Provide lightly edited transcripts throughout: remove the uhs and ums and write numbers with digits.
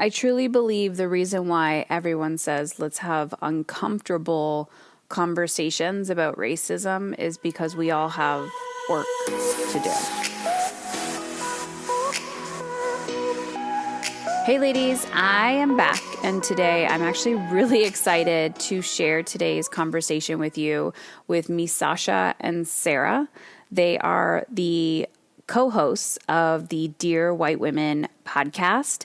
I truly believe the reason why everyone says let's have uncomfortable conversations about racism is because we all have work to do. Hey ladies, I am back, and today I'm actually really excited to share today's conversation with you with Misasha and Sara. They are the co-hosts of the Dear White Women podcast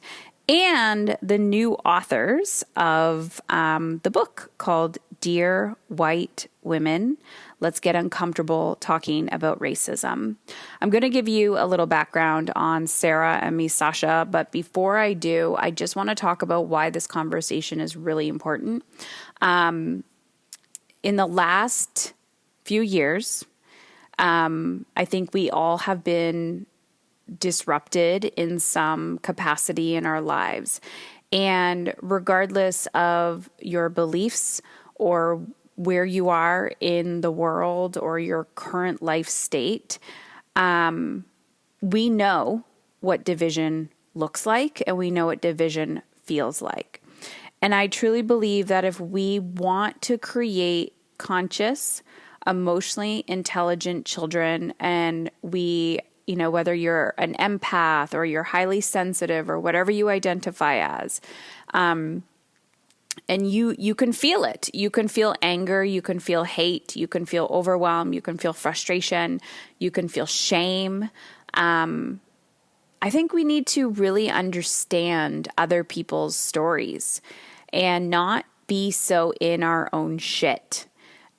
and the new authors of the book called Dear White Women, Let's Get Uncomfortable Talking About Racism. I'm going to give you a little background on Sara and Misasha, but before I do, I just want to talk about why this conversation is really important. In the last few years, I think we all have been disrupted in some capacity in our lives. And regardless of your beliefs or where you are in the world or your current life state, we know what division looks like and we know what division feels like. And I truly believe that if we want to create conscious, emotionally intelligent children, and we, whether you're an empath or you're highly sensitive or whatever you identify as, and you can feel it. You can feel anger. You can feel hate. You can feel overwhelm. You can feel frustration. You can feel shame. I think we need to really understand other people's stories and not be so in our own shit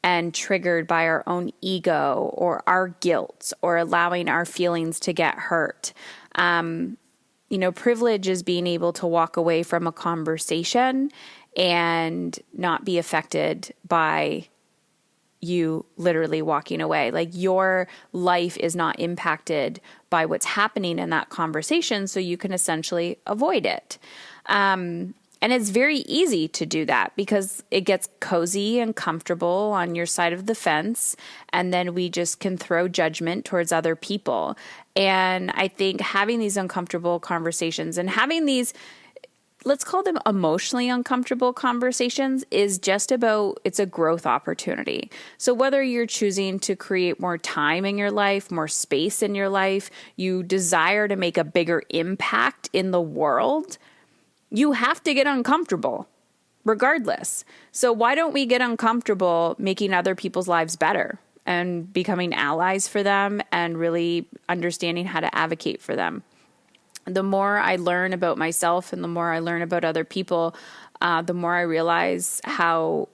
and triggered by our own ego or our guilt or allowing our feelings to get hurt. Privilege is being able to walk away from a conversation and not be affected by you literally walking away. Like, your life is not impacted by what's happening in that conversation, so you can essentially avoid it. And it's very easy to do that because it gets cozy and comfortable on your side of the fence, and then we just can throw judgment towards other people. And I think having these uncomfortable conversations and having these, let's call them emotionally uncomfortable conversations, is just about, it's a growth opportunity. So whether you're choosing to create more time in your life, more space in your life, you desire to make a bigger impact in the world, you have to get uncomfortable regardless. So why don't we get uncomfortable making other people's lives better and becoming allies for them and really understanding how to advocate for them? The more I learn about myself and the more I learn about other people, the more I realize how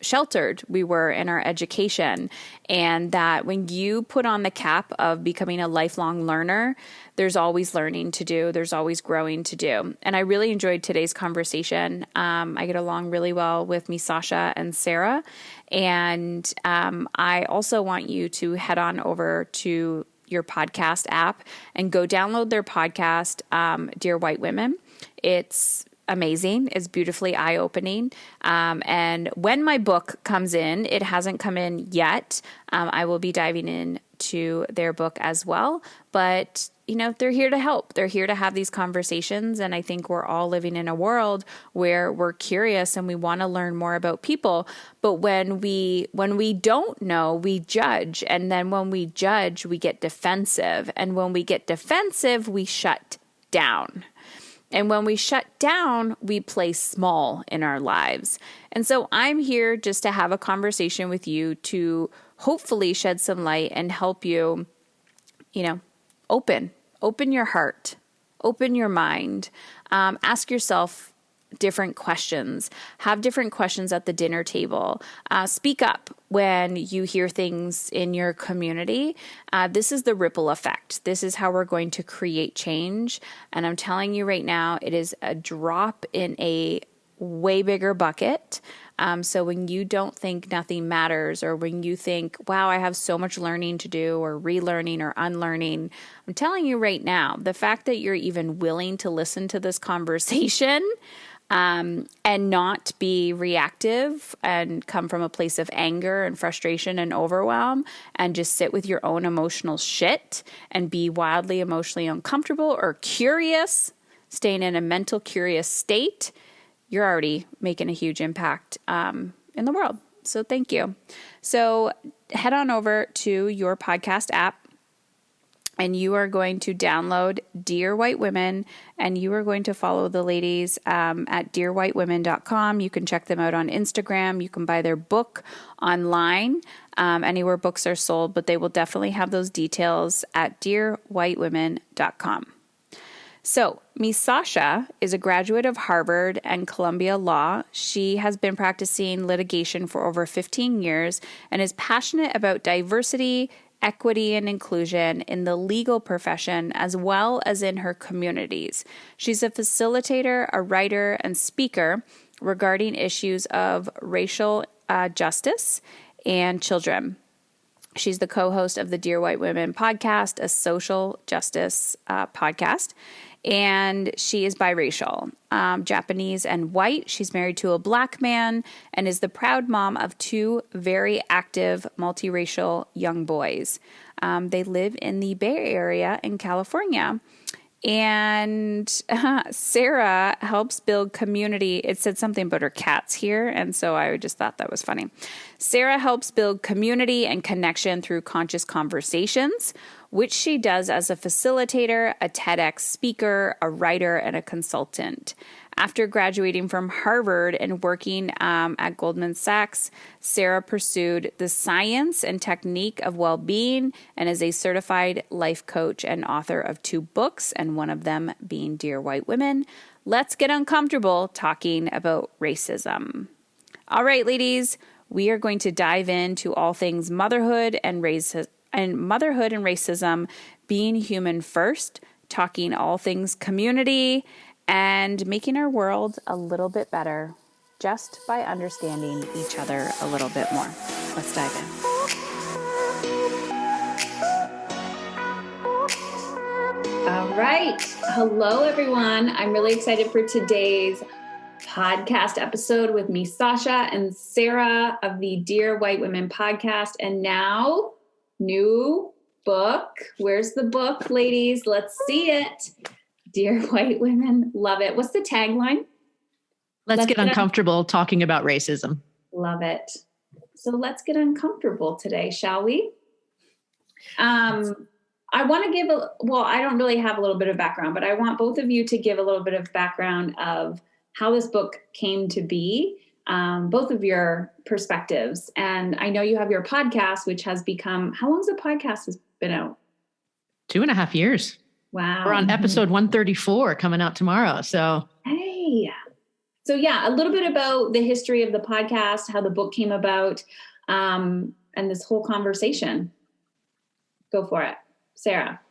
sheltered we were in our education, and that when you put on the cap of becoming a lifelong learner, there's always learning to do. There's always growing to do. And I really enjoyed today's conversation. I get along really well with Misasha and Sara. And I also want you to head on over to your podcast app and go download their podcast, Dear White Women. It's amazing. It's beautifully eye-opening. And when my book comes in, it hasn't come in yet, I will be diving into their book as well. But, they're here to help. They're here to have these conversations. And I think we're all living in a world where we're curious and we want to learn more about people. But when we don't know, we judge. And then when we judge, we get defensive. And when we get defensive, we shut down. And when we shut down, we play small in our lives. And so I'm here just to have a conversation with you to hopefully shed some light and help you, open your heart, open your mind, ask yourself different questions, have different questions at the dinner table, speak up when you hear things in your community. This is the ripple effect. This is how we're going to create change. And I'm telling you right now, it is a drop in a way bigger bucket. So when you don't think nothing matters, or when you think, wow, I have so much learning to do, or relearning or unlearning, I'm telling you right now, the fact that you're even willing to listen to this conversation and not be reactive and come from a place of anger and frustration and overwhelm, and just sit with your own emotional shit and be wildly emotionally uncomfortable or curious, staying in a mental curious state, you're already making a huge impact in the world. So thank you. So head on over to your podcast app, and you are going to download Dear White Women, and you are going to follow the ladies at dearwhitewomen.com. You can check them out on Instagram. You can buy their book online, anywhere books are sold, but they will definitely have those details at dearwhitewomen.com. So, Misasha is a graduate of Harvard and Columbia Law. She has been practicing litigation for over 15 years and is passionate about diversity, equity, and inclusion in the legal profession as well as in her communities. She's a facilitator, a writer, and speaker regarding issues of racial justice and children. She's the co-host of the Dear White Women podcast, a social justice podcast, and she is biracial, Japanese and white. She's married to a Black man and is the proud mom of 2 very active multiracial young boys. They live in the Bay Area in California. And Sara helps build community. It said something about her cats here, and so I just thought that was funny. Sara helps build community and connection through conscious conversations, which she does as a facilitator, a TEDx speaker, a writer, and a consultant. After graduating from Harvard and working at Goldman Sachs, Sara pursued the science and technique of well-being and is a certified life coach and author of 2 books, and one of them being Dear White Women. Let's get uncomfortable talking about racism. All right, ladies, we are going to dive into all things motherhood and racism, being human first, talking all things community, and making our world a little bit better just by understanding each other a little bit more. Let's dive in. All right. Hello, everyone. I'm really excited for today's podcast episode with Misasha and Sara of the Dear White Women podcast. And now, new book. Where's the book, ladies? Let's see it. Dear White Women, love it. What's the tagline? Let's get uncomfortable talking about racism. Love it. So let's get uncomfortable today, shall we? I want to give I don't really have a little bit of background, but I want both of you to give a little bit of background of how this book came to be, both of your perspectives. And I know you have your podcast, which has become, how long has the podcast has been out? 2.5 years. Wow. We're on episode 134 coming out tomorrow. So, hey. So yeah, a little bit about the history of the podcast, how the book came about, and this whole conversation. Go for it. Sara.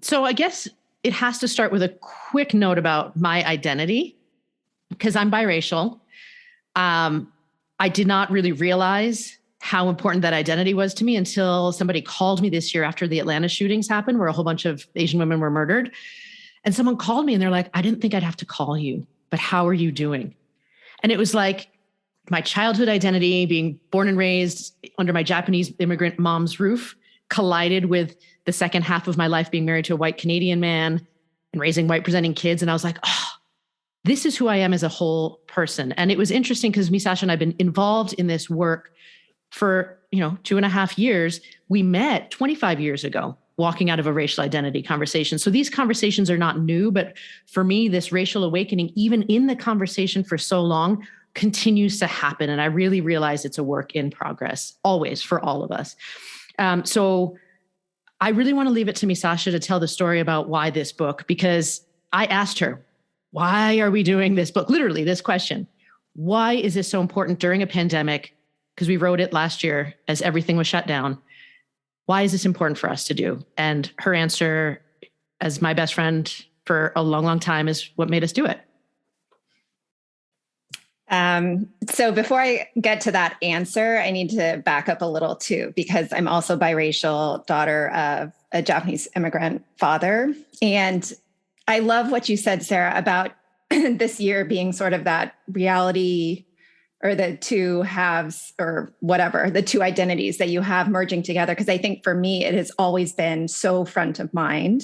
So I guess it has to start with a quick note about my identity, because I'm biracial. I did not really realize how important that identity was to me until somebody called me this year after the Atlanta shootings happened, where a whole bunch of Asian women were murdered. And someone called me and they're like, I didn't think I'd have to call you, but how are you doing? And it was like my childhood identity, being born and raised under my Japanese immigrant mom's roof, collided with the second half of my life being married to a white Canadian man and raising white presenting kids. And I was like, oh, this is who I am as a whole person. And it was interesting because Misasha and I have been involved in this work for, 2.5 years. We met 25 years ago, walking out of a racial identity conversation. So these conversations are not new, but for me, this racial awakening, even in the conversation for so long, continues to happen. And I really realize it's a work in progress, always, for all of us. So I really want to leave it to Misasha to tell the story about why this book, because I asked her, why are we doing this book? Literally this question, why is this so important during a pandemic? Because we wrote it last year as everything was shut down. Why is this important for us to do? And her answer, as my best friend for a long, long time, is what made us do it. So before I get to that answer, I need to back up a little too, because I'm also biracial, daughter of a Japanese immigrant father. And I love what you said, Sara, about this year being sort of that reality, or the two halves, or whatever, the two identities that you have merging together. Because I think for me, it has always been so front of mind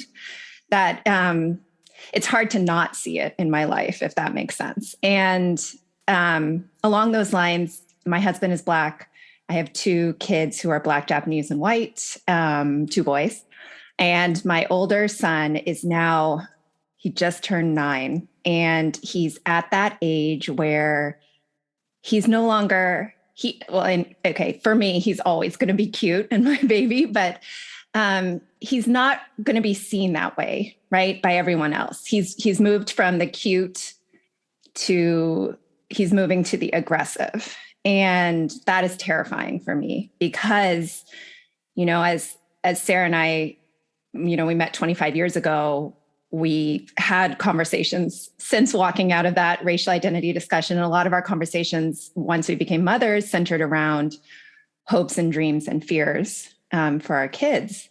that it's hard to not see it in my life, if that makes sense. And along those lines, my husband is Black. I have 2 kids who are Black, Japanese, and white, 2 boys. And my older son is now, he just turned 9. And he's at that age where he's no longer, for me, he's always going to be cute and my baby, but he's not going to be seen that way, right, by everyone else. He's moved from the cute to, he's moving to the aggressive. And that is terrifying for me because, as Sara and I, we met 25 years ago, we had conversations since walking out of that racial identity discussion. And a lot of our conversations, once we became mothers, centered around hopes and dreams and fears for our kids.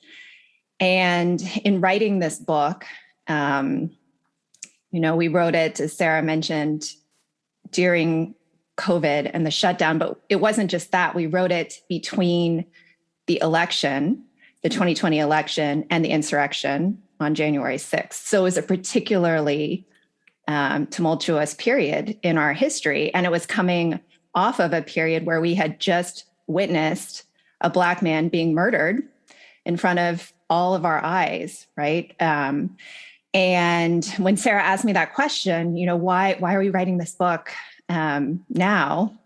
And in writing this book, we wrote it, as Sara mentioned, during COVID and the shutdown, but it wasn't just that. We wrote it between the election, the 2020 election, and the insurrection on January 6th. So it was a particularly tumultuous period in our history. And it was coming off of a period where we had just witnessed a Black man being murdered in front of all of our eyes, right? And when Sara asked me that question, why are we writing this book now?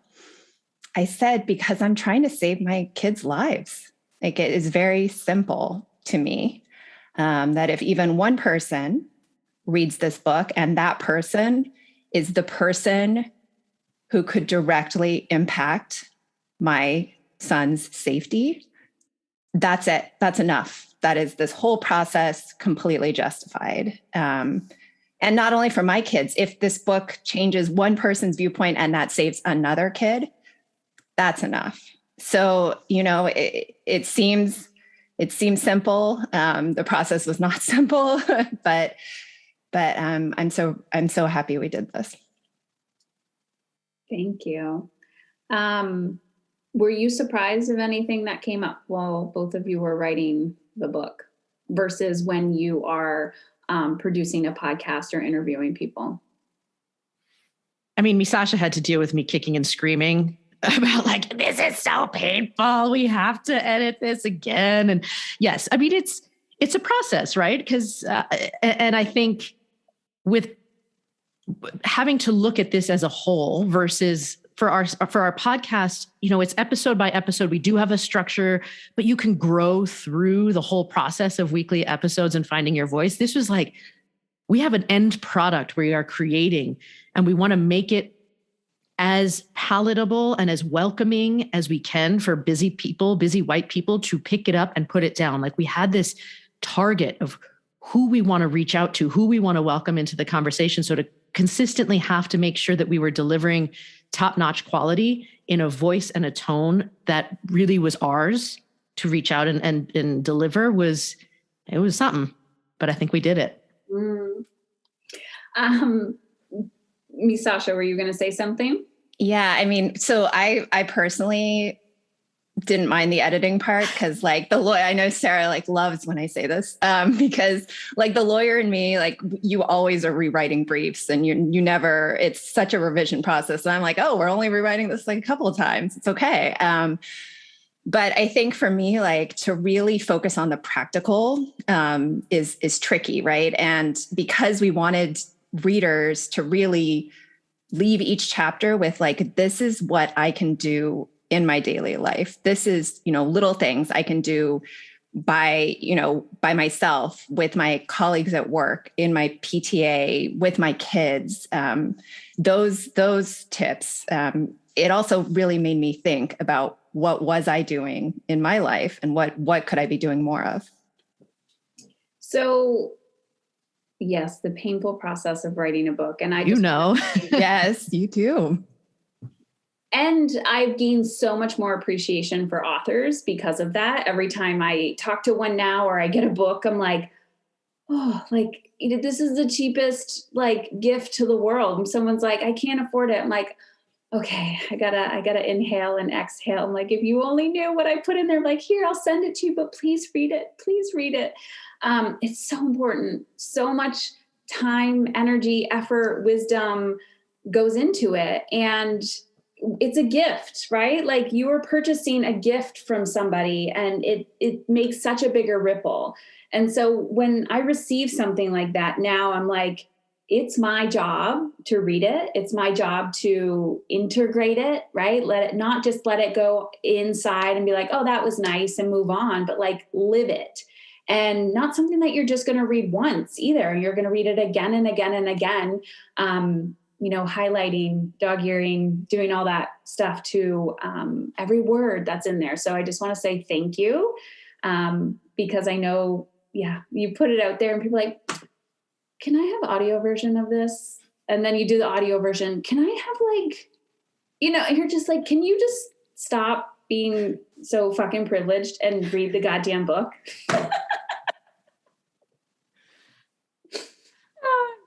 I said, because I'm trying to save my kids' lives. Like, it is very simple to me that if even one person reads this book and that person is the person who could directly impact my son's safety, that's it. That's enough. That is this whole process completely justified. And not only for my kids, if this book changes one person's viewpoint and that saves another kid, that's enough. So, it seems simple. The process was not simple, but I'm so happy we did this. Thank you. Were you surprised of anything that came up while both of you were writing the book versus when you are producing a podcast or interviewing people? I mean, Misasha had to deal with me kicking and screaming about this is so painful. We have to edit this again. And yes, I mean, it's a process, right? Because, and I think with having to look at this as a whole versus for our podcast, it's episode by episode. We do have a structure, but you can grow through the whole process of weekly episodes and finding your voice. This was we have an end product we are creating, and we want to make it as palatable and as welcoming as we can for busy white people to pick it up and put it down. We had this target of who we want to reach out to, who we want to welcome into the conversation. So to consistently have to make sure that we were delivering top-notch quality in a voice and a tone that really was ours to reach out and deliver it was something, but I think we did it. Misasha, were you going to say something? Yeah, I mean, so I personally didn't mind the editing part because the lawyer, I know Sara loves when I say this because the lawyer in me, you always are rewriting briefs and you never, it's such a revision process. And I'm oh, we're only rewriting this a couple of times. It's okay. But I think for me, to really focus on the practical is tricky, right? And because we wanted readers to really leave each chapter with this is what I can do in my daily life. This is, little things I can do by myself, with my colleagues at work, in my PTA, with my kids. Those tips. It also really made me think about what was I doing in my life and what could I be doing more of? So yes, the painful process of writing a book. And Yes, you do. And I've gained so much more appreciation for authors because of that. Every time I talk to one now or I get a book, I'm this is the cheapest gift to the world. And someone's I can't afford it. I'm okay, I gotta inhale and exhale. I'm if you only knew what I put in there, here, I'll send it to you, but please read it. Please read it. It's so important. So much time, energy, effort, wisdom goes into it. And it's a gift, right? Like you are purchasing a gift from somebody, and it makes such a bigger ripple. And so when I receive something like that, now I'm like, it's my job to read it. It's my job to integrate it, right? Not just let it go inside and be like, oh, that was nice and move on, but like live it. And not something that you're just going to read once either. You're going to read it again and again and again. Highlighting, dog-earing, doing all that stuff to every word that's in there. So I just want to say thank you, because I know, you put it out there and people are like, can I have audio version of this? And then you do the audio version. Can I have and you're just like, can you just stop being so fucking privileged and read the goddamn book? I'm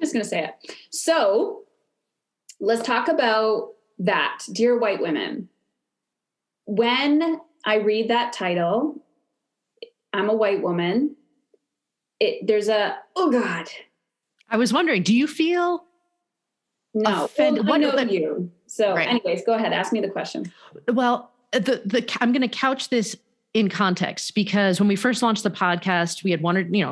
just going to say it. So let's talk about that. Dear White Women. When I read that title, I'm a white woman. Oh God. I was wondering, do you feel no? offended? Well, I know you. So right. Anyways, go ahead. Ask me the question. Well, I'm going to couch this in context, because when we first launched the podcast, we had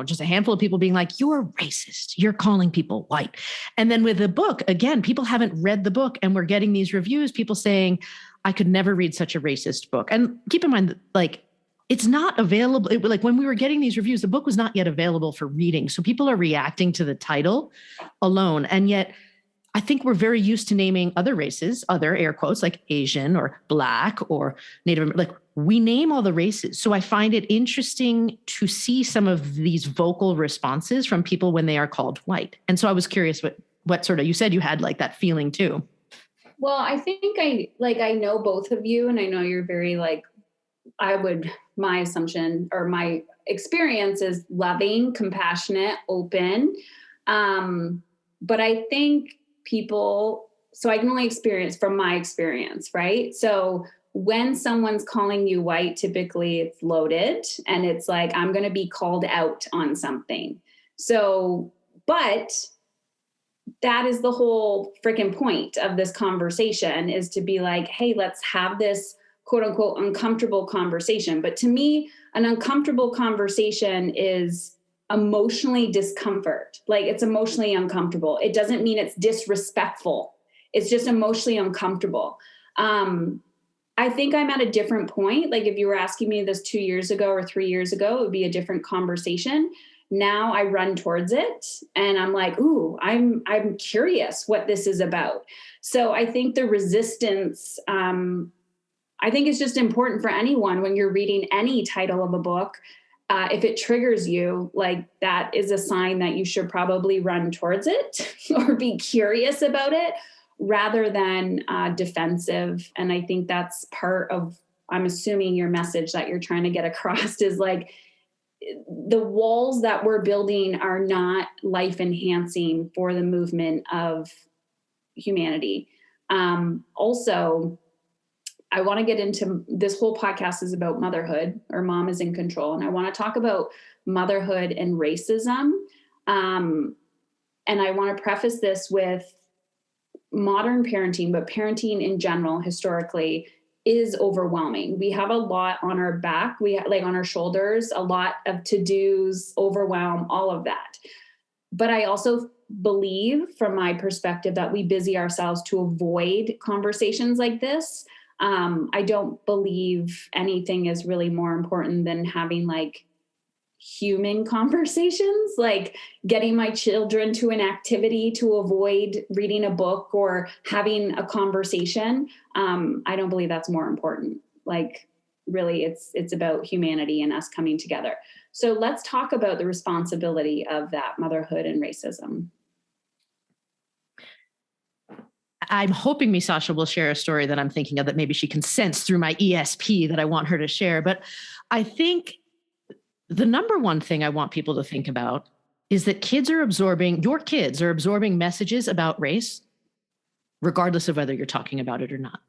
just a handful of people being like, you're racist. You're calling people white. And then with the book, again, people haven't read the book, and we're getting these reviews, people saying, I could never read such a racist book. And keep in mind, like, it's not available. Like when we were getting these reviews, the book was not yet available for reading. So people are reacting to the title alone. And yet I think we're very used to naming other races, other air quotes, like Asian or Black or Native American. Like we name all the races. So I find it interesting to see some of these vocal responses from people when they are called white. And so I was curious what sort of, you said you had like that feeling too. Well, I think I know both of you, and I know you're very my assumption or my experience is loving, compassionate, open. But I think so I can only experience from my experience, right? So when someone's calling you white, typically it's loaded and it's like, I'm going to be called out on something. So, but that is the whole freaking point of this conversation, is to be like, hey, let's have this quote unquote uncomfortable conversation. But to me, an uncomfortable conversation is emotionally discomfort. Like it's emotionally uncomfortable. It doesn't mean it's disrespectful. It's just emotionally uncomfortable. I think I'm at a different point. Like if you were asking me this 2 years ago or 3 years ago, it would be a different conversation. Now I run towards it and I'm like, ooh, I'm curious what this is about. So I think the resistance, I think it's just important for anyone when you're reading any title of a book. If it triggers you, like that is a sign that you should probably run towards it or be curious about it rather than defensive. And I think that's part of, I'm assuming your message that you're trying to get across is like, the walls that we're building are not life enhancing for the movement of humanity. Also, I want to get into, this whole podcast is about motherhood, or mom is in control. And I want to talk about motherhood and racism. And I want to preface this with modern parenting, but parenting in general, historically, is overwhelming. We have a lot on our back. We have, like on our shoulders, a lot of to-dos, overwhelm, all of that. But I also believe from my perspective that we busy ourselves to avoid conversations like this. I don't believe anything is really more important than having like human conversations, like getting my children to an activity to avoid reading a book or having a conversation. I don't believe that's more important. Like really it's about humanity and us coming together. So let's talk about the responsibility of that, motherhood and racism. I'm hoping Misasha will share a story that I'm thinking of that maybe she can sense through my ESP that I want her to share. But I think the number one thing I want people to think about is that your kids are absorbing messages about race, regardless of whether you're talking about it or not.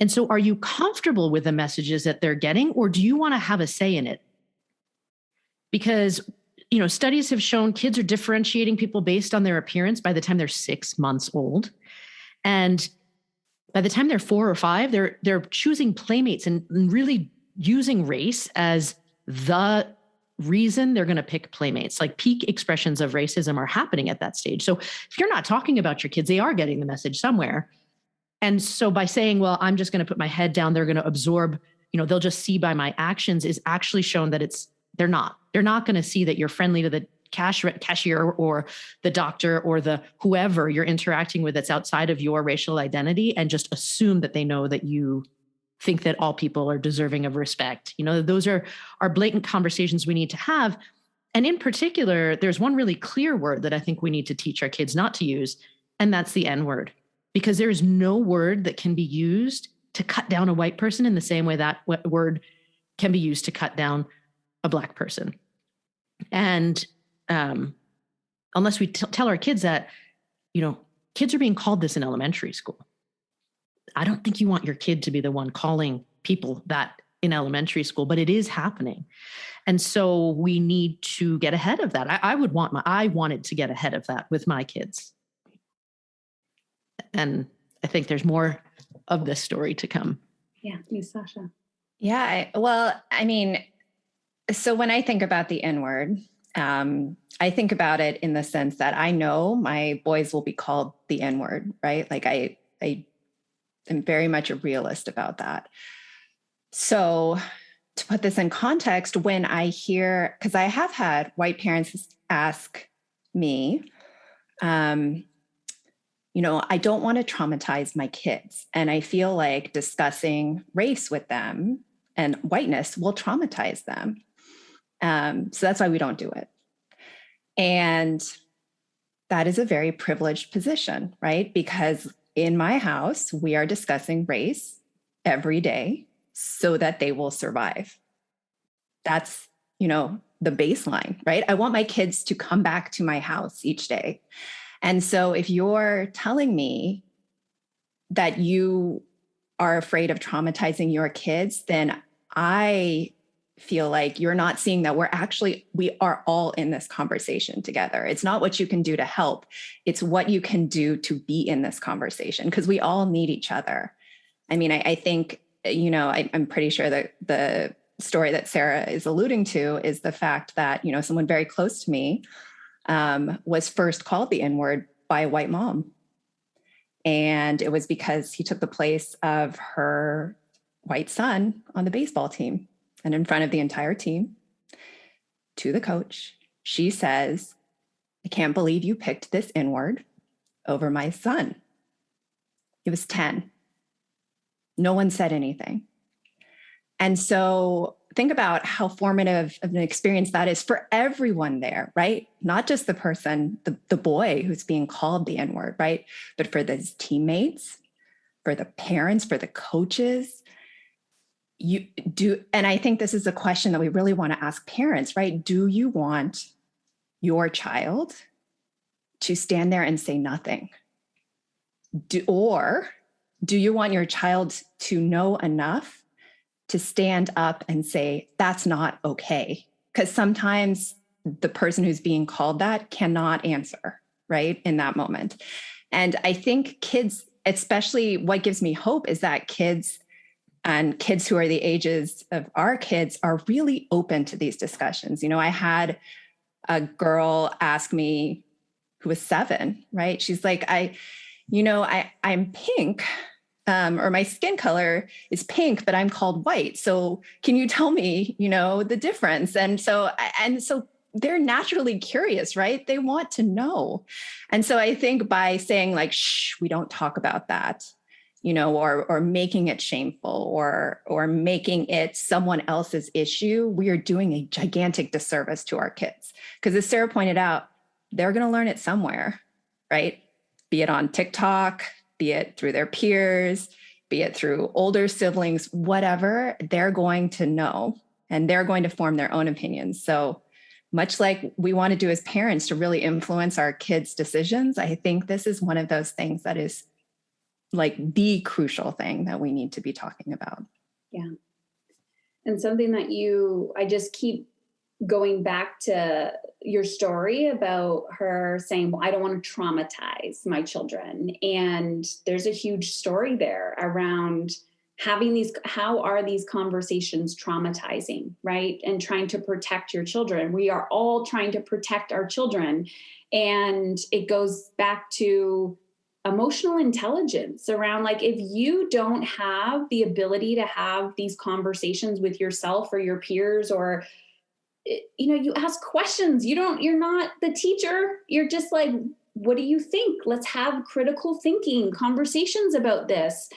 And so are you comfortable with the messages that they're getting, or do you want to have a say in it? Because studies have shown kids are differentiating people based on their appearance by the time they're 6 months old. And by the time they're 4 or 5, they're choosing playmates and really using race as the reason they're going to pick playmates. Like peak expressions of racism are happening at that stage. So if you're not talking about your kids, they are getting the message somewhere. And so by saying, well, I'm just going to put my head down, they're going to absorb, they'll just see by my actions, is actually shown that they're not going to see that you're friendly to the cashier or the doctor or the whoever you're interacting with that's outside of your racial identity, and just assume that they know that you think that all people are deserving of respect. Those are blatant conversations we need to have. And in particular, there's one really clear word that I think we need to teach our kids not to use, and that's the N word. Because there is no word that can be used to cut down a white person in the same way that word can be used to cut down a Black person. And unless we tell our kids that, kids are being called this in elementary school. I don't think you want your kid to be the one calling people that in elementary school, but it is happening. And so we need to get ahead of that. I wanted to get ahead of that with my kids. And I think there's more of this story to come. Yeah, Misasha. Yeah. So when I think about the N-word, I think about it in the sense that I know my boys will be called the N-word, right? Like I am very much a realist about that. So to put this in context, when I hear, because I have had white parents ask me, I don't want to traumatize my kids. And I feel like discussing race with them and whiteness will traumatize them. So that's why we don't do it. And that is a very privileged position, right? Because in my house, we are discussing race every day so that they will survive. That's, the baseline, right? I want my kids to come back to my house each day. And so if you're telling me that you are afraid of traumatizing your kids, then I feel like you're not seeing that we are all in this conversation together. It's not what you can do to help. It's what you can do to be in this conversation, because we all need each other. I think, I'm pretty sure that the story that Sara is alluding to is the fact that, someone very close to me was first called the N-word by a white mom. And it was because he took the place of her white son on the baseball team. And in front of the entire team, to the coach, she says, "I can't believe you picked this N-word over my son." He was 10. No one said anything. And so think about how formative of an experience that is for everyone there, right? Not just the person, the boy who's being called the N-word, right? But for his teammates, for the parents, for the coaches. And I think this is a question that we really want to ask parents, right? Do you want your child to stand there and say nothing? Or do you want your child to know enough to stand up and say, that's not okay? Because sometimes the person who's being called that cannot answer, right, in that moment. And I think kids, especially what gives me hope is that kids and kids who are the ages of our kids are really open to these discussions. I had a girl ask me who was 7, right? She's like, I'm pink, or my skin color is pink, but I'm called white. So can you tell me, the difference? And so they're naturally curious, right? They want to know. And so I think by saying like, shh, we don't talk about that, or making it shameful or making it someone else's issue, we are doing a gigantic disservice to our kids. Because as Sara pointed out, they're going to learn it somewhere, right? Be it on TikTok, be it through their peers, be it through older siblings, whatever, they're going to know and they're going to form their own opinions. So much like we want to do as parents to really influence our kids' decisions, I think this is one of those things that is like the crucial thing that we need to be talking about. Yeah. And something that I just keep going back to your story about her saying, well, I don't want to traumatize my children. And there's a huge story there around having these, how are these conversations traumatizing, right? And trying to protect your children. We are all trying to protect our children. And it goes back to emotional intelligence around, like, if you don't have the ability to have these conversations with yourself or your peers, or you ask questions, you're not the teacher, you're just like, what do you think? Let's have critical thinking conversations about this.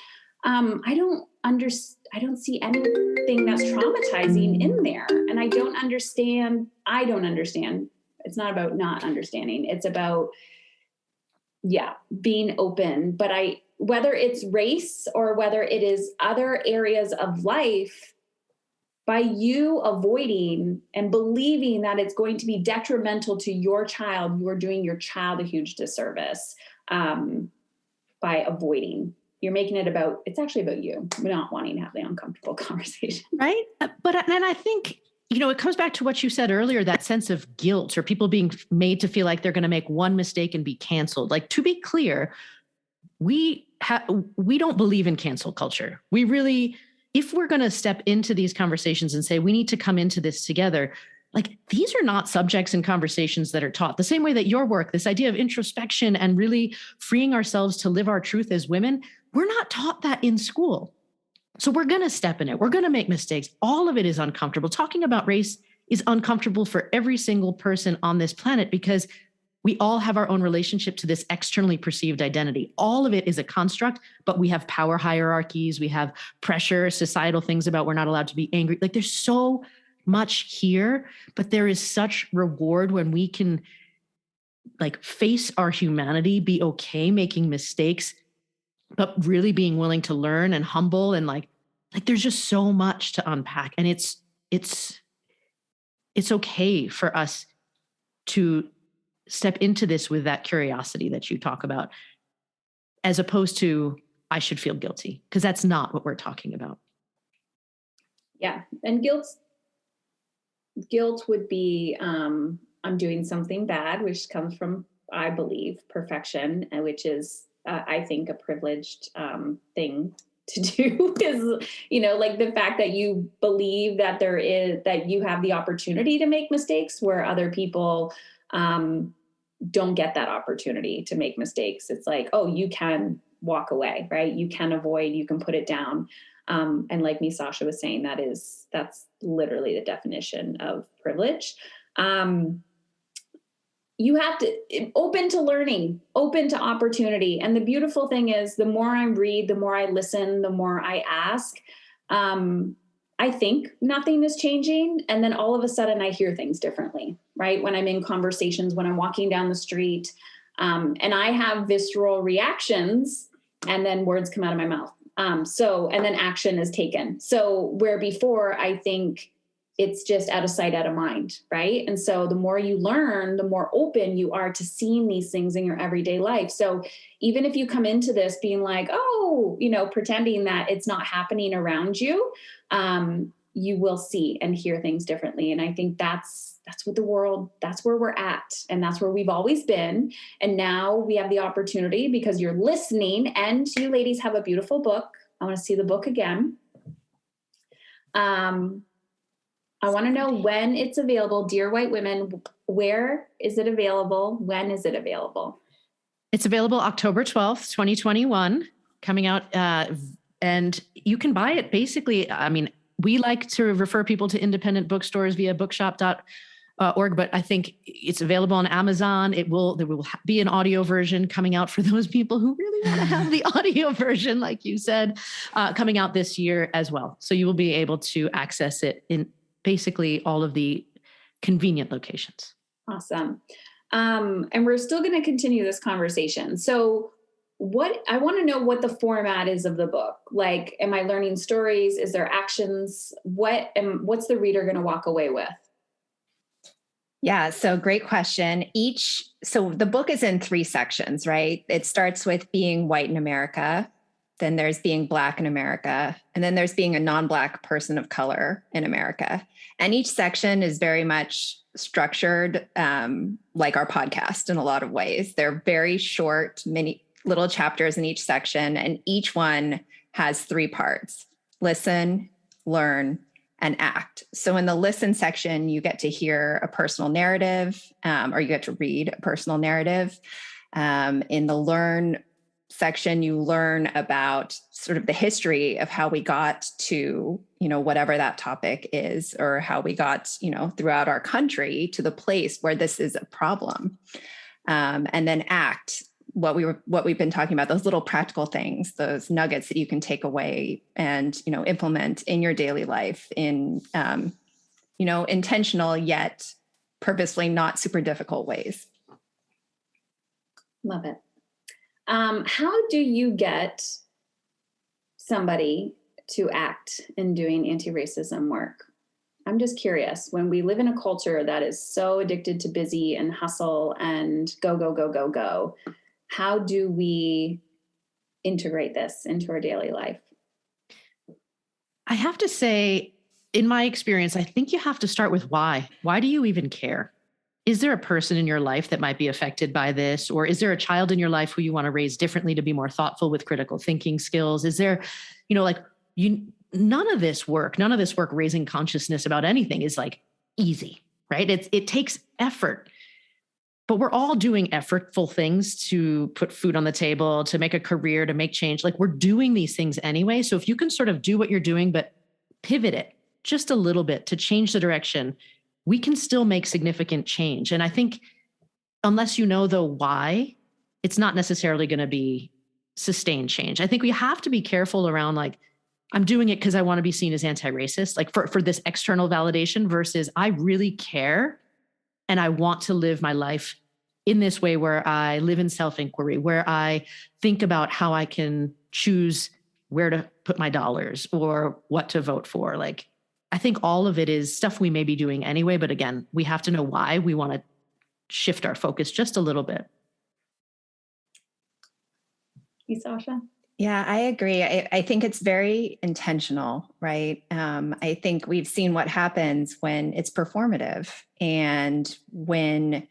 I don't see anything that's traumatizing in there. And I don't understand. It's not about not understanding. It's about, being open. But whether it's race or whether it is other areas of life, by you avoiding and believing that it's going to be detrimental to your child, you are doing your child a huge disservice by avoiding. You're making it about, it's actually about you not wanting to have the uncomfortable conversation. Right. And I think, it comes back to what you said earlier, that sense of guilt or people being made to feel like they're going to make one mistake and be canceled. Like, to be clear, we don't believe in cancel culture. We really, if we're going to step into these conversations and say, we need to come into this together, like, these are not subjects and conversations that are taught the same way that your work, this idea of introspection and really freeing ourselves to live our truth as women, we're not taught that in school. So we're going to step in it. We're going to make mistakes. All of it is uncomfortable. Talking about race is uncomfortable for every single person on this planet because we all have our own relationship to this externally perceived identity. All of it is a construct, but we have power hierarchies. We have pressure, societal things about we're not allowed to be angry. Like, there's so much here, but there is such reward when we can, like, face our humanity, be okay making mistakes, but really being willing to learn and humble, and like there's just so much to unpack. And it's okay for us to step into this with that curiosity that you talk about, as opposed to, I should feel guilty, because that's not what we're talking about. Yeah. And guilt would be, I'm doing something bad, which comes from, I believe, perfection, and which is, I think, a privileged thing to do is, like the fact that you believe that that you have the opportunity to make mistakes where other people don't get that opportunity to make mistakes. It's like, oh, you can walk away, right? You can avoid, you can put it down. And like Misasha was saying, that's literally the definition of privilege. You have to open to learning, open to opportunity. And the beautiful thing is, the more I read, the more I listen, the more I ask, I think nothing is changing. And then all of a sudden I hear things differently, right? When I'm in conversations, when I'm walking down the street, and I have visceral reactions, and then words come out of my mouth. And then action is taken. So where before, I think it's just out of sight, out of mind, right? And so the more you learn, the more open you are to seeing these things in your everyday life. So even if you come into this being like, oh, pretending that it's not happening around you, you will see and hear things differently. And I think that's what that's where we're at. And that's where we've always been. And now we have the opportunity, because you're listening, and you ladies have a beautiful book. I want to see the book again. I want to know when it's available. Dear White Women, where is it available? When is it available? It's available October 12th, 2021, coming out. And you can buy it basically. I mean, we like to refer people to independent bookstores via bookshop.org, but I think it's available on Amazon. There will be an audio version coming out for those people who really want to have the audio version, like you said, coming out this year as well. So you will be able to access it in basically all of the convenient locations. Awesome. And we're still going to continue this conversation. So I want to know what the format is of the book. Like, am I learning stories? Is there actions? What's the reader going to walk away with? Yeah, so great question. So the book is in 3 sections, right? It starts with being white in America. then there's being Black in America, and then there's being a non-Black person of color in America. And each section is very much structured like our podcast in a lot of ways. They're very short, many little chapters in each section, and each one has 3 parts: listen, learn, and act. So in the listen section, you get to hear a personal narrative, or you get to read a personal narrative. In the learn section, you learn about sort of the history of how we got to, whatever that topic is, or how we got, throughout our country to the place where this is a problem. And then act, what we've been talking about, those little practical things, those nuggets that you can take away and, implement in your daily life in, intentional yet purposefully not super difficult ways. Love it. How do you get somebody to act in doing anti-racism work? I'm just curious. When we live in a culture that is so addicted to busy and hustle and go, go, go, go, go, how do we integrate this into our daily life? I have to say, in my experience, I think you have to start with why. Why do you even care? Is there a person in your life that might be affected by this? Or is there a child in your life who you want to raise differently to be more thoughtful with critical thinking skills? Is there, none of this work raising consciousness about anything is like easy, right? It takes effort, but we're all doing effortful things to put food on the table, to make a career, to make change. Like, we're doing these things anyway. So if you can sort of do what you're doing, but pivot it just a little bit to change the direction, we can still make significant change. And I think unless you know the why, it's not necessarily going to be sustained change. I think we have to be careful around, like, I'm doing it because I want to be seen as anti-racist, like for this external validation, versus I really care and I want to live my life in this way where I live in self-inquiry, where I think about how I can choose where to put my dollars or what to vote for. Like, I think all of it is stuff we may be doing anyway, but again, we have to know why we want to shift our focus just a little bit. Misasha? Yeah, I agree. I think it's very intentional, right? I think we've seen what happens when it's performative, and when,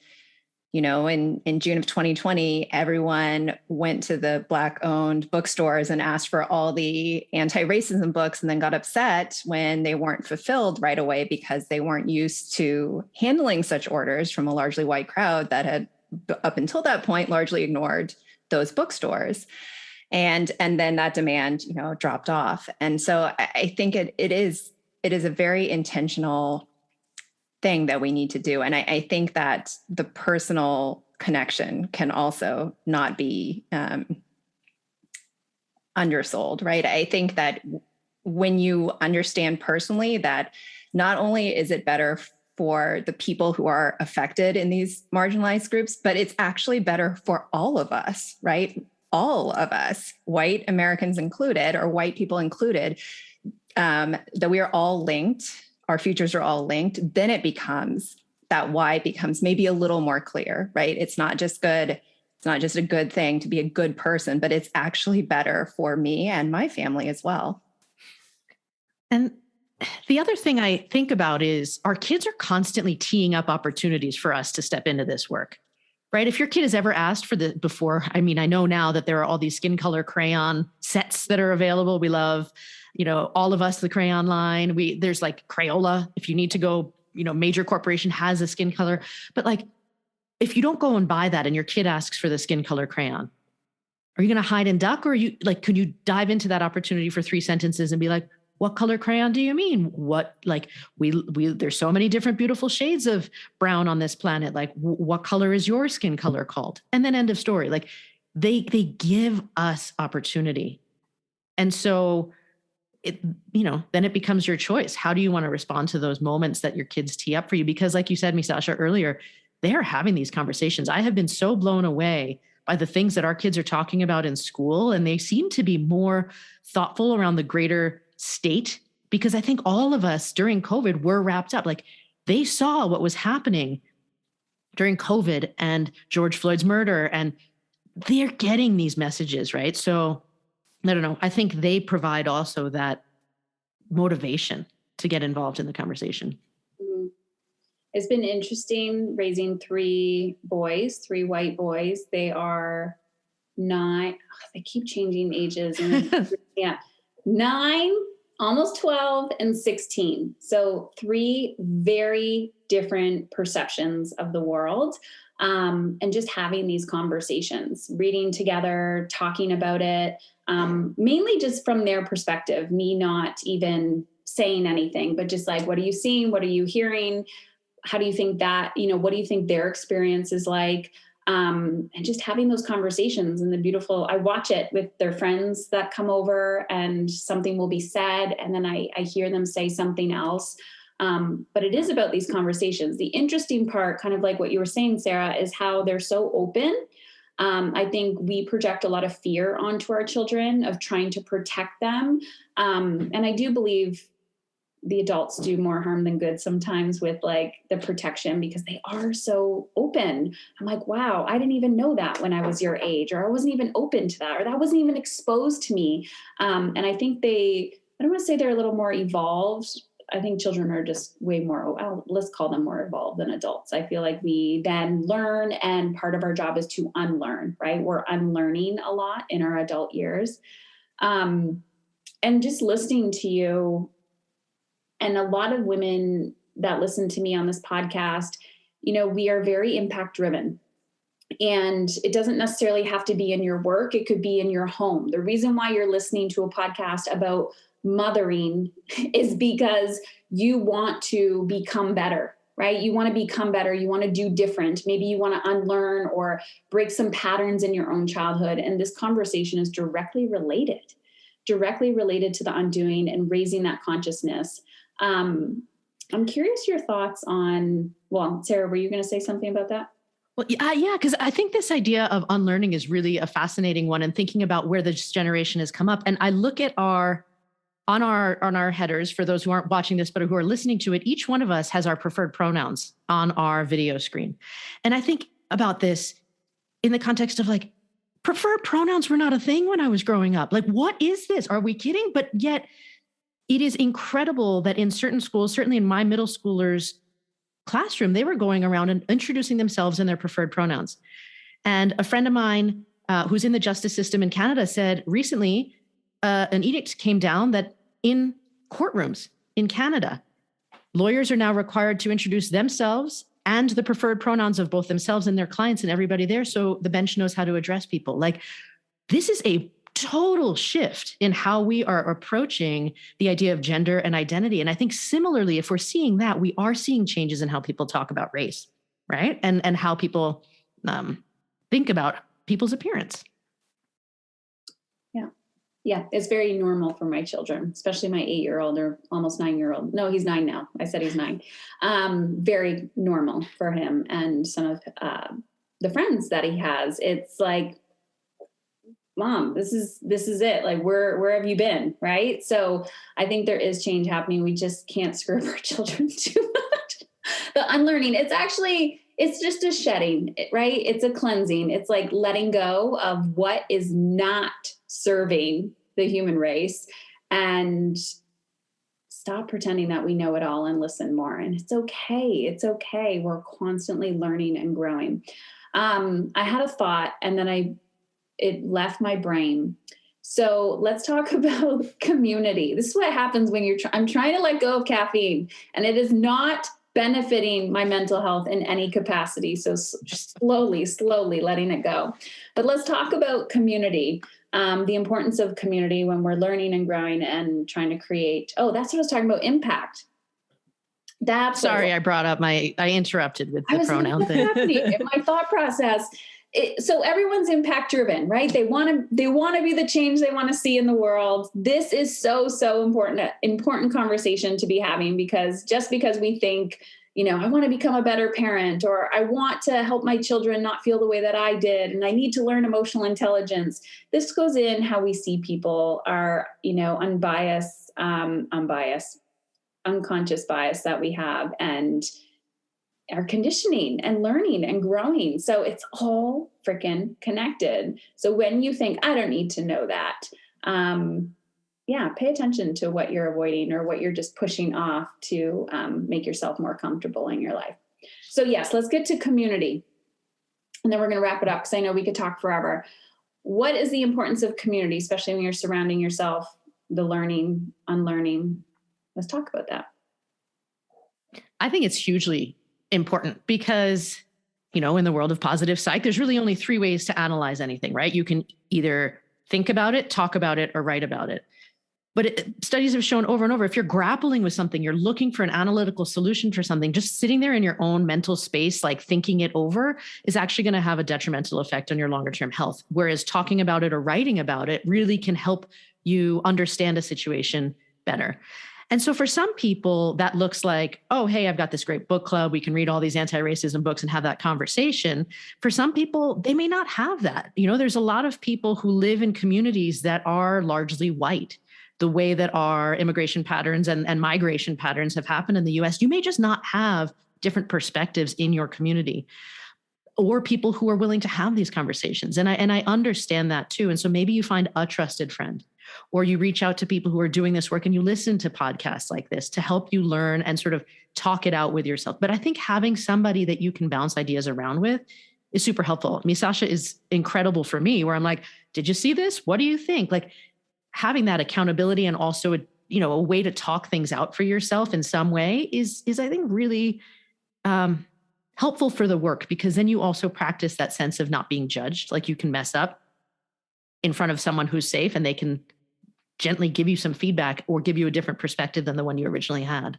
in June of 2020, everyone went to the Black-owned bookstores and asked for all the anti-racism books, and then got upset when they weren't fulfilled right away because they weren't used to handling such orders from a largely white crowd that had, up until that point, largely ignored those bookstores. And then that demand, dropped off. And so I think it is a very intentional thing that we need to do. And I think that the personal connection can also not be undersold, right? I think that when you understand personally that not only is it better for the people who are affected in these marginalized groups, but it's actually better for all of us, right? All of us, white Americans included, or white people included, that we are all linked, our futures are all linked, then it becomes, that why becomes maybe a little more clear, right? It's not just good. It's not just a good thing to be a good person, but it's actually better for me and my family as well. And the other thing I think about is our kids are constantly teeing up opportunities for us to step into this work. Right? If your kid has ever asked for the before, I mean, I know now that there are all these skin color crayon sets that are available. We love, All of Us, the crayon line. There's like Crayola. If you need to go, major corporation has a skin color. But like, if you don't go and buy that and your kid asks for the skin color crayon, are you going to hide and duck? Or could you dive into that opportunity for 3 sentences and be like, what color crayon do you mean? What, like, there's so many different beautiful shades of brown on this planet. Like, what color is your skin color called? And then end of story. Like, they give us opportunity. And so then it becomes your choice. How do you want to respond to those moments that your kids tee up for you? Because like you said, Misasha, earlier, they are having these conversations. I have been so blown away by the things that our kids are talking about in school. And they seem to be more thoughtful around the greater state, because I think all of us during COVID were wrapped up. Like, they saw what was happening during COVID and George Floyd's murder, and they're getting these messages, right? So I don't know. I think they provide also that motivation to get involved in the conversation. Mm-hmm. It's been interesting raising 3 boys, 3 white boys. They are 9. They keep changing ages. And 9, almost 12, and 16. So 3 very different perceptions of the world. And just having these conversations, reading together, talking about it, mainly just from their perspective, me not even saying anything, but just like, what are you seeing? What are you hearing? How do you think that, what do you think their experience is like? And just having those conversations and I watch it with their friends that come over and something will be said. And then I hear them say something else. But it is about these conversations. The interesting part, kind of like what you were saying, Sarah, is how they're so open. I think we project a lot of fear onto our children of trying to protect them. And I do believe the adults do more harm than good sometimes with like the protection, because they are so open. I'm like, wow, I didn't even know that when I was your age, or I wasn't even open to that, or that wasn't even exposed to me. And I think I don't want to say they're a little more evolved. I think children are just way more, let's call them more evolved than adults. I feel like we then learn, and part of our job is to unlearn, right? We're unlearning a lot in our adult years. And just listening to you, and a lot of women that listen to me on this podcast, we are very impact driven. And it doesn't necessarily have to be in your work. It could be in your home. The reason why you're listening to a podcast about mothering is because you want to become better, right? You want to become better. You want to do different. Maybe you want to unlearn or break some patterns in your own childhood. And this conversation is directly related to the undoing and raising that consciousness. I'm curious your thoughts on, Sarah, were you going to say something about that? Well, yeah, because I think this idea of unlearning is really a fascinating one, and thinking about where this generation has come up. And I look at on our headers, for those who aren't watching this, but who are listening to it, each one of us has our preferred pronouns on our video screen. And I think about this in the context of like, preferred pronouns were not a thing when I was growing up. Like, what is this? Are we kidding? But yet it is incredible that in certain schools, certainly in my middle schoolers' classroom, they were going around and introducing themselves in their preferred pronouns. And a friend of mine who's in the justice system in Canada said recently, an edict came down that in courtrooms in Canada, lawyers are now required to introduce themselves and the preferred pronouns of both themselves and their clients and everybody there, so the bench knows how to address people. Like, this is a total shift in how we are approaching the idea of gender and identity. And I think similarly, if we're seeing that, we are seeing changes in how people talk about race, right? And how people think about people's appearance. Yeah, it's very normal for my children, especially my 8-year-old or almost 9-year-old. No, he's 9 now. I said he's 9. Very normal for him and some of the friends that he has. It's like, Mom, this is it. Like, where have you been? Right. So I think there is change happening. We just can't screw up our children too much. The unlearning, it's just a shedding, right? It's a cleansing. It's like letting go of what is not serving the human race, and stop pretending that we know it all and listen more. And it's okay. It's okay. We're constantly learning and growing. I had a thought, and then it left my brain. So let's talk about community. This is what happens when I'm trying to let go of caffeine, and it is not benefiting my mental health in any capacity. So just slowly letting it go. But let's talk about community, the importance of community when we're learning and growing and trying to create. Oh, that's what I was talking about, impact. Sorry, I interrupted with the pronoun thing. In my thought process. So everyone's impact driven, right? They want to be the change they want to see in the world. This is so important conversation to be having, because just because we think, I want to become a better parent, or I want to help my children not feel the way that I did, and I need to learn emotional intelligence. This goes in how we see people, our, unconscious bias that we have, and our conditioning and learning and growing. So it's all freaking connected. So when you think, I don't need to know that, Pay attention to what you're avoiding or what you're just pushing off to make yourself more comfortable in your life. So yes, let's get to community. And then we're going to wrap it up because I know we could talk forever. What is the importance of community, especially when you're surrounding yourself, the learning, unlearning? Let's talk about that. I think it's hugely important because, in the world of positive psych, there's really only 3 ways to analyze anything, right? You can either think about it, talk about it, or write about it. But studies have shown over and over, if you're grappling with something, you're looking for an analytical solution for something, just sitting there in your own mental space, like thinking it over, is actually going to have a detrimental effect on your longer term health. Whereas talking about it or writing about it really can help you understand a situation better. And so for some people, that looks like, oh, hey, I've got this great book club. We can read all these anti-racism books and have that conversation. For some people, they may not have that. There's a lot of people who live in communities that are largely white. The way that our immigration patterns and migration patterns have happened in the US, you may just not have different perspectives in your community or people who are willing to have these conversations. And I understand that too. And so maybe you find a trusted friend, or you reach out to people who are doing this work and you listen to podcasts like this to help you learn and sort of talk it out with yourself. But I think having somebody that you can bounce ideas around with is super helpful. Misasha is incredible for me, where I'm like, did you see this? What do you think? Like, having that accountability and also a way to talk things out for yourself in some way is I think really helpful for the work, because then you also practice that sense of not being judged. Like, you can mess up in front of someone who's safe and they can gently give you some feedback or give you a different perspective than the one you originally had.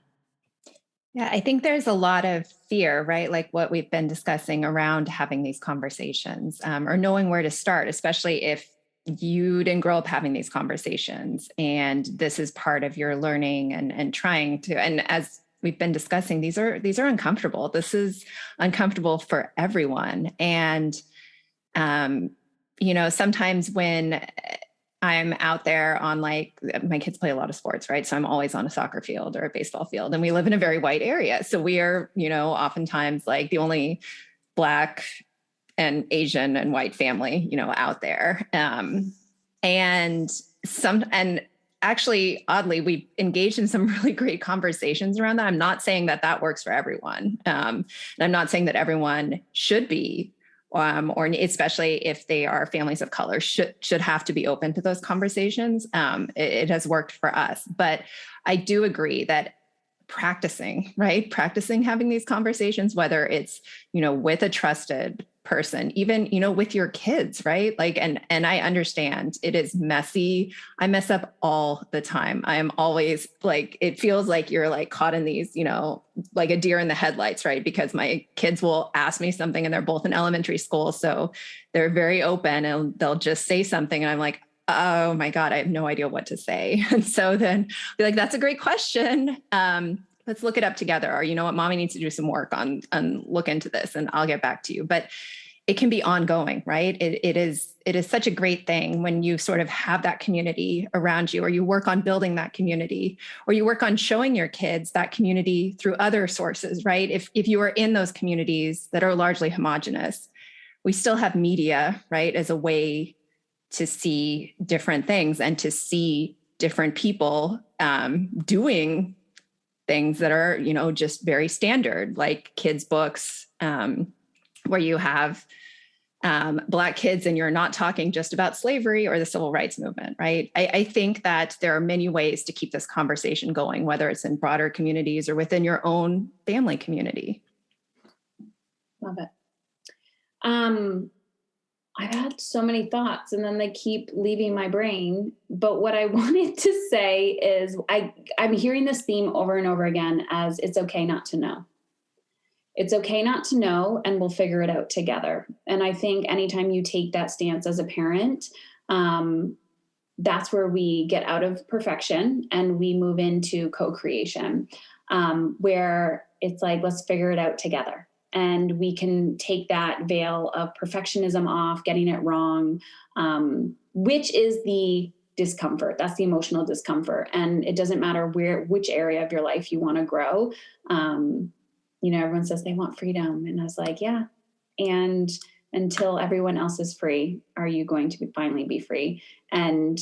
Yeah, I think there's a lot of fear, right? Like what we've been discussing around having these conversations or knowing where to start, especially if you didn't grow up having these conversations and this is part of your learning and trying to, and as we've been discussing, these are uncomfortable. This is uncomfortable for everyone. And, sometimes when I'm out there on, like, my kids play a lot of sports, right? So I'm always on a soccer field or a baseball field, and we live in a very white area. So we are, oftentimes like the only Black and Asian and white family, out there. And actually, oddly, we engaged in some really great conversations around that. I'm not saying that works for everyone. And I'm not saying that everyone should be, or especially if they are families of color, should have to be open to those conversations. It has worked for us, but I do agree that practicing having these conversations, whether it's, with a trusted person, even, with your kids, right? Like, and I understand it is messy. I mess up all the time. I am always like, it feels like you're like caught in these, like a deer in the headlights, right? Because my kids will ask me something and they're both in elementary school. So they're very open and they'll just say something. And I'm like, oh my God, I have no idea what to say. And so then I'll be like, that's a great question. Let's look it up together. Or, what, mommy needs to do some work on look into this and I'll get back to you. But it can be ongoing, right? It is such a great thing when you sort of have that community around you, or you work on building that community, or you work on showing your kids that community through other sources, right? If you are in those communities that are largely homogenous, we still have media, right, as a way to see different things and to see different people doing things that are, just very standard, like kids' books, where you have Black kids and you're not talking just about slavery or the civil rights movement, right? I think that there are many ways to keep this conversation going, whether it's in broader communities or within your own family community. Love it. I've had so many thoughts and then they keep leaving my brain. But what I wanted to say is I'm hearing this theme over and over again as it's okay not to know. It's okay not to know, and we'll figure it out together. And I think anytime you take that stance as a parent, that's where we get out of perfection and we move into co-creation, where it's like, let's figure it out together. And we can take that veil of perfectionism off, getting it wrong, which is the discomfort. That's the emotional discomfort. And it doesn't matter which area of your life you want to grow. Everyone says they want freedom. And I was like, yeah. And until everyone else is free, are you going to finally be free? And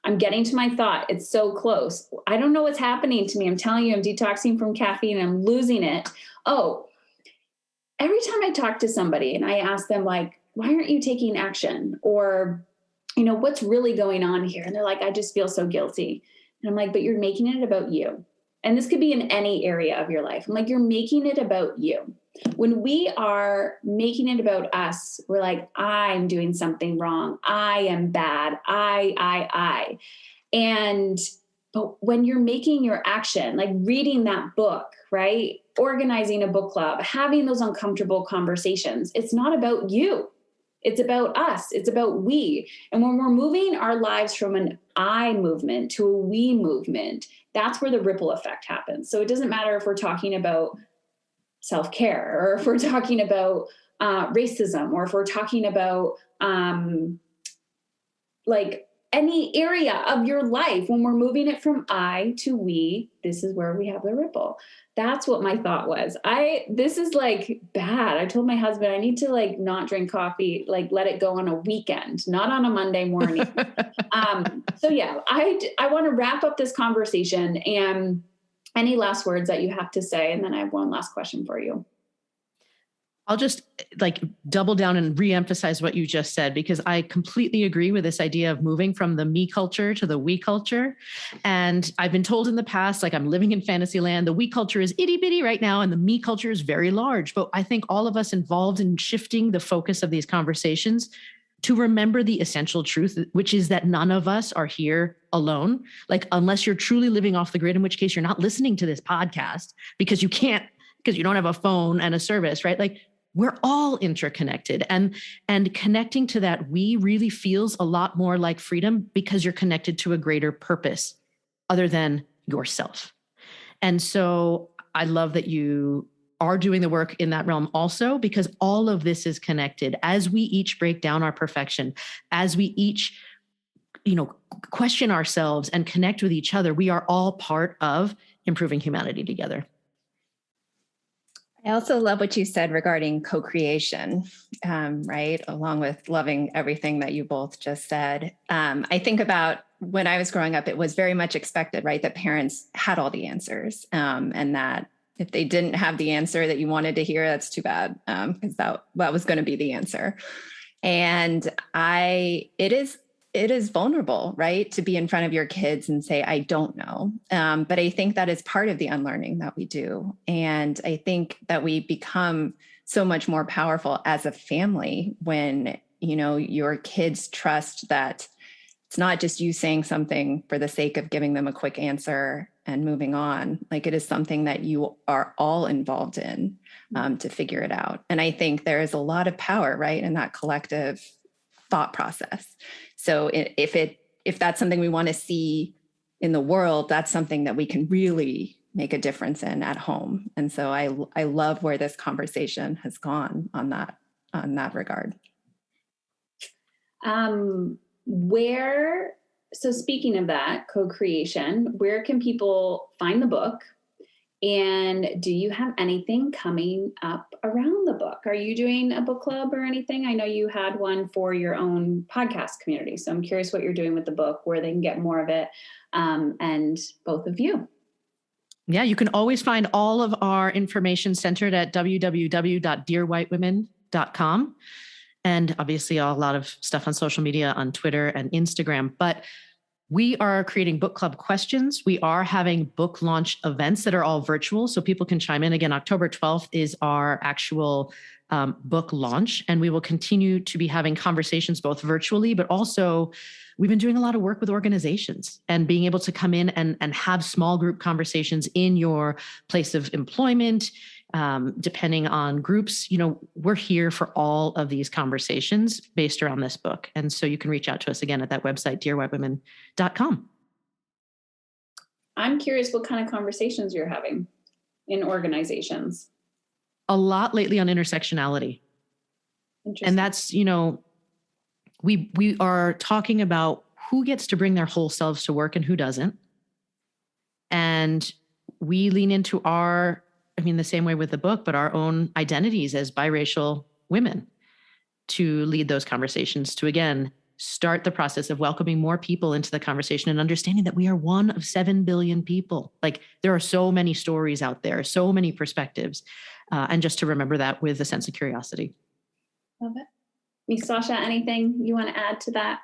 I'm getting to my thought. It's so close. I don't know what's happening to me. I'm telling you, I'm detoxing from caffeine. I'm losing it. Oh, every time I talk to somebody and I ask them like, why aren't you taking action? Or, what's really going on here? And they're like, I just feel so guilty. And I'm like, but you're making it about you. And this could be in any area of your life. I'm like, you're making it about you. When we are making it about us, we're like, I'm doing something wrong. I am bad. I. But when you're making your action, like reading that book, right? Organizing a book club, having those uncomfortable conversations, it's not about you. It's about us. It's about we. And when we're moving our lives from an I movement to a we movement, that's where the ripple effect happens. So it doesn't matter if we're talking about self-care or if we're talking about racism or if we're talking about like any area of your life. When we're moving it from I to we, this is where we have the ripple. That's what my thought was. This is like bad. I told my husband I need to like not drink coffee, like let it go on a weekend, not on a Monday morning. So yeah, I want to wrap up this conversation. And any last words that you have to say? And then I have one last question for you. I'll just like double down and reemphasize what you just said, because I completely agree with this idea of moving from the me culture to the we culture. And I've been told in the past, like I'm living in fantasy land, the we culture is itty bitty right now and the me culture is very large. But I think all of us involved in shifting the focus of these conversations to remember the essential truth, which is that none of us are here alone. Like unless you're truly living off the grid, in which case you're not listening to this podcast because you don't have a phone and a service, right? Like we're all interconnected, and connecting to that we really feels a lot more like freedom because you're connected to a greater purpose other than yourself. And so I love that you are doing the work in that realm also, because all of this is connected. As we each break down our perfection, as we each, question ourselves and connect with each other, we are all part of improving humanity together. I also love what you said regarding co-creation, right? Along with loving everything that you both just said. I think about when I was growing up, it was very much expected, right? That parents had all the answers, and that if they didn't have the answer that you wanted to hear, that's too bad, because that was going to be the answer. And it is vulnerable, right? To be in front of your kids and say, I don't know. But I think that is part of the unlearning that we do. And I think that we become so much more powerful as a family when, your kids trust that it's not just you saying something for the sake of giving them a quick answer and moving on. Like it is something that you are all involved in to figure it out. And I think there is a lot of power, right, in that collective thought process. So if that's something we want to see in the world, that's something that we can really make a difference in at home. And so I love where this conversation has gone on that regard. So speaking of that co-creation, where can people find the book? And do you have anything coming up around the book? Are you doing a book club or anything? I know you had one for your own podcast community. So I'm curious what you're doing with the book, where they can get more of it, and both of you. Yeah, you can always find all of our information centered at www.dearwhitewomen.com. And obviously a lot of stuff on social media, on Twitter and Instagram. But we are creating book club questions. We are having book launch events that are all virtual, so people can chime in. Again, October 12th is our actual book launch, and we will continue to be having conversations both virtually, but also we've been doing a lot of work with organizations and being able to come in and have small group conversations in your place of employment, depending on groups. We're here for all of these conversations based around this book. And so you can reach out to us again at that website, dearwhitewomen.com. I'm curious what kind of conversations you're having in organizations. A lot lately on intersectionality. And that's, we are talking about who gets to bring their whole selves to work and who doesn't. And we lean into the same way with the book, but our own identities as biracial women to lead those conversations, to, again, start the process of welcoming more people into the conversation and understanding that we are one of 7 billion people. Like, there are so many stories out there, so many perspectives. And just to remember that with a sense of curiosity. Love it. Misasha, anything you want to add to that?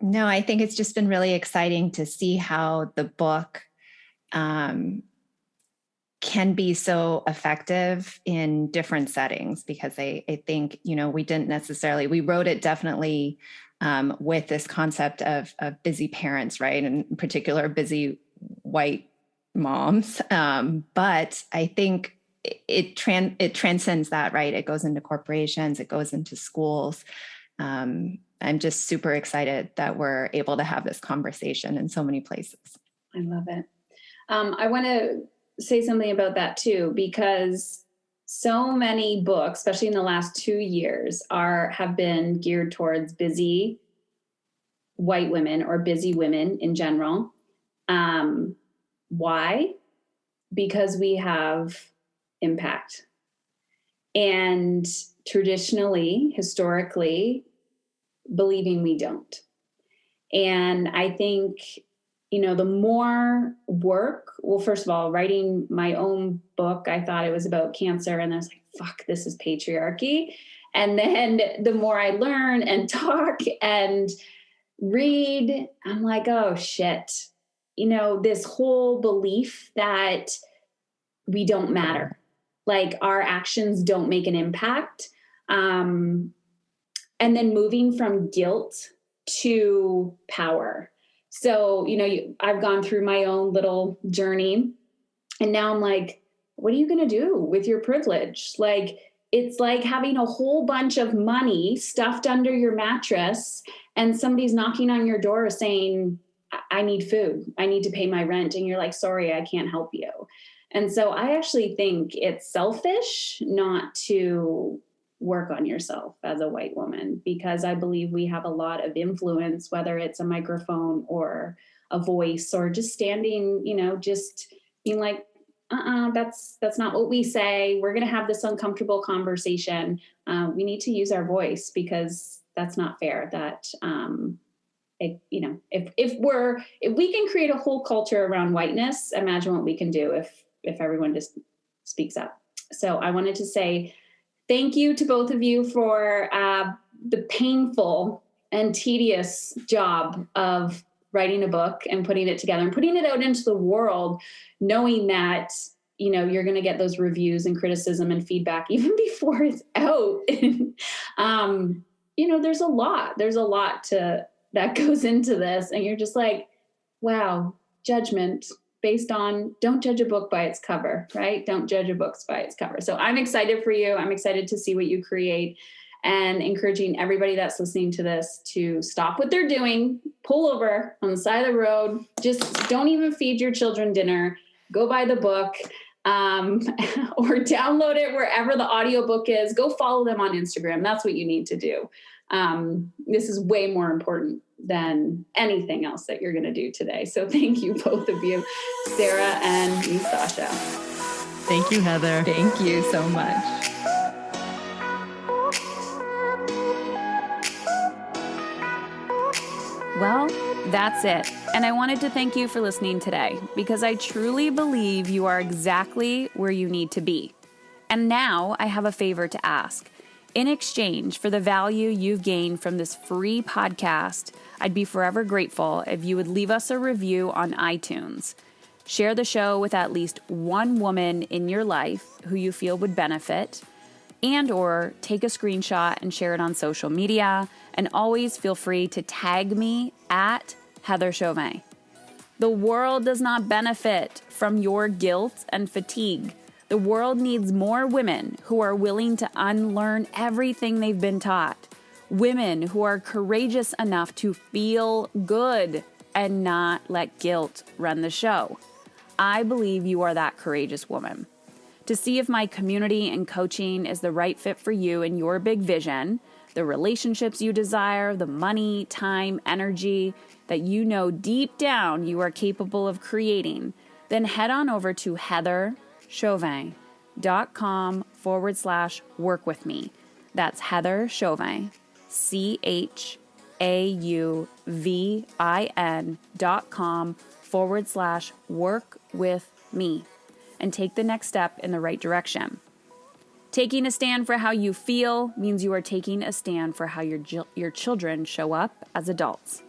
No, I think it's just been really exciting to see how the book can be so effective in different settings, because I think, we wrote it definitely with this concept of busy parents, right? And in particular, busy white moms. But I think it transcends that, right? It goes into corporations, it goes into schools. I'm just super excited that we're able to have this conversation in so many places. I love it. I want to say something about that too, because so many books, especially in the last 2 years, have been geared towards busy white women or busy women in general. Why? Because we have impact. And traditionally, historically, believing we don't. And I think, the more work, well, first of all, writing my own book, I thought it was about cancer. And I was like, fuck, this is patriarchy. And then the more I learn and talk and read, I'm like, oh shit, this whole belief that we don't matter, like our actions don't make an impact. And then moving from guilt to power. So, I've gone through my own little journey, and now I'm like, what are you going to do with your privilege? Like, it's like having a whole bunch of money stuffed under your mattress, and somebody's knocking on your door saying, I need food. I need to pay my rent. And you're like, sorry, I can't help you. And so I actually think it's selfish not to work on yourself as a white woman, because I believe we have a lot of influence, whether it's a microphone or a voice or just standing, just being like, that's not what we say. We're going to have this uncomfortable conversation. We need to use our voice, because that's not fair. That, if we can create a whole culture around whiteness, imagine what we can do if everyone just speaks up. So I wanted to say thank you to both of you for the painful and tedious job of writing a book and putting it together and putting it out into the world, knowing that, you're going to get those reviews and criticism and feedback even before it's out. There's a lot that goes into this. And you're just like, wow, judgment based on, don't judge a book by its cover, right? Don't judge a book by its cover. So I'm excited for you. I'm excited to see what you create, and encouraging everybody that's listening to this to stop what they're doing, pull over on the side of the road, just don't even feed your children dinner, go buy the book, or download it wherever the audiobook is. Go follow them on Instagram. That's what you need to do. This is way more important than anything else that you're going to do today. So thank you, both of you, Sara and Misasha. Thank you, Heather. Thank you so much. Well, that's it. And I wanted to thank you for listening today, because I truly believe you are exactly where you need to be. And now I have a favor to ask. In exchange for the value you've gained from this free podcast, I'd be forever grateful if you would leave us a review on iTunes. Share the show with at least one woman in your life who you feel would benefit, and or take a screenshot and share it on social media. And always feel free to tag me at Heather Chauvin. The world does not benefit from your guilt and fatigue. The world needs more women who are willing to unlearn everything they've been taught. Women who are courageous enough to feel good and not let guilt run the show. I believe you are that courageous woman. To see if my community and coaching is the right fit for you and your big vision, the relationships you desire, the money, time, energy that you know deep down you are capable of creating, then head on over to heatherchauvin.com/work with me. That's Heather Chauvin, CHAUVIN.com/work auvin.com/work-with-me and take the next step in the right direction. Taking a stand for how you feel means you are taking a stand for how your children show up as adults.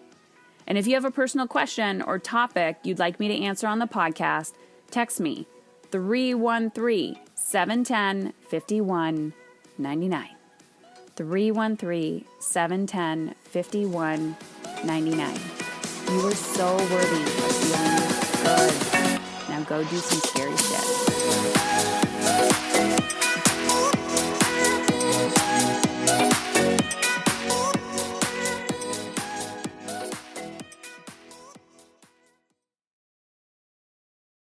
And if you have a personal question or topic you'd like me to answer on the podcast, text me 313-710-5199. 313-710-5199. You are so worthy of feeling good. Now go do some scary shit.